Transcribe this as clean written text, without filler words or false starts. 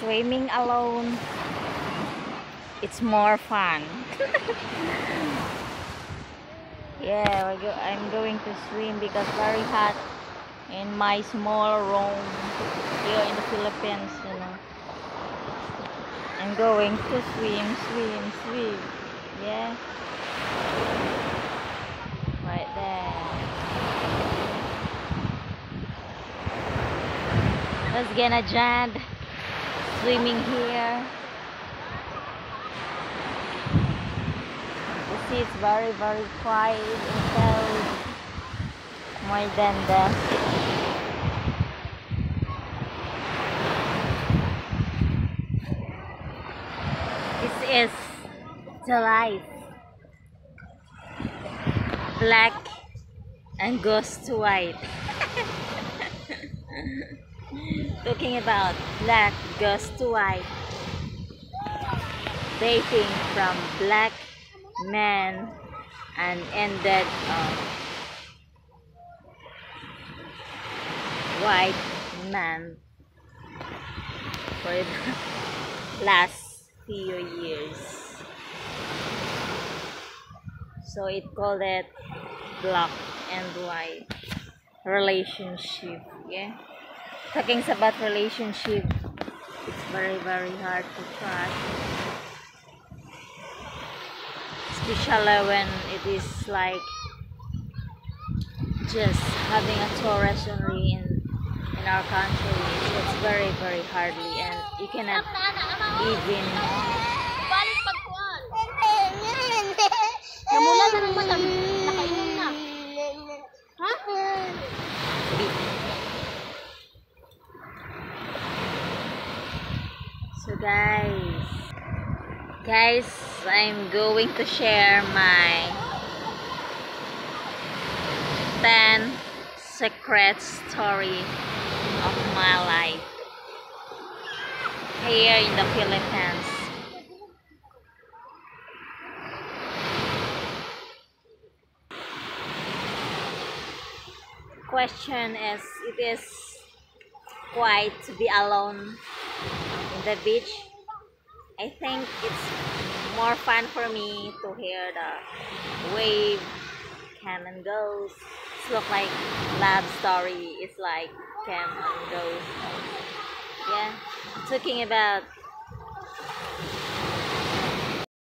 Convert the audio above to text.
swimming alone, it's more fun. Yeah, I'm going to swim because very hot in my small room here in the Philippines, you know. I'm going to swim. Yeah, right there. Let's get a Jad swimming here. The sea is very quiet and cold, more than the this is the life. Black and goes to white. Talking about black goes to white. Dating from black man and ended white man for the last few years. So it called it black and white relationship. Yeah, talking about relationship, it's very hard to trust, especially when it is like just having a tourist only in our country. It's very hardly, and you cannot even Namula na ng mata. Nakainom na. Ha? So guys, I'm going to share my 10 secret story of my life here in the Philippines. Question is, it is quite to be alone in the beach. I think it's more fun for me to hear the wave come and goes. It's look like love story. It's like come and goes. Yeah, talking about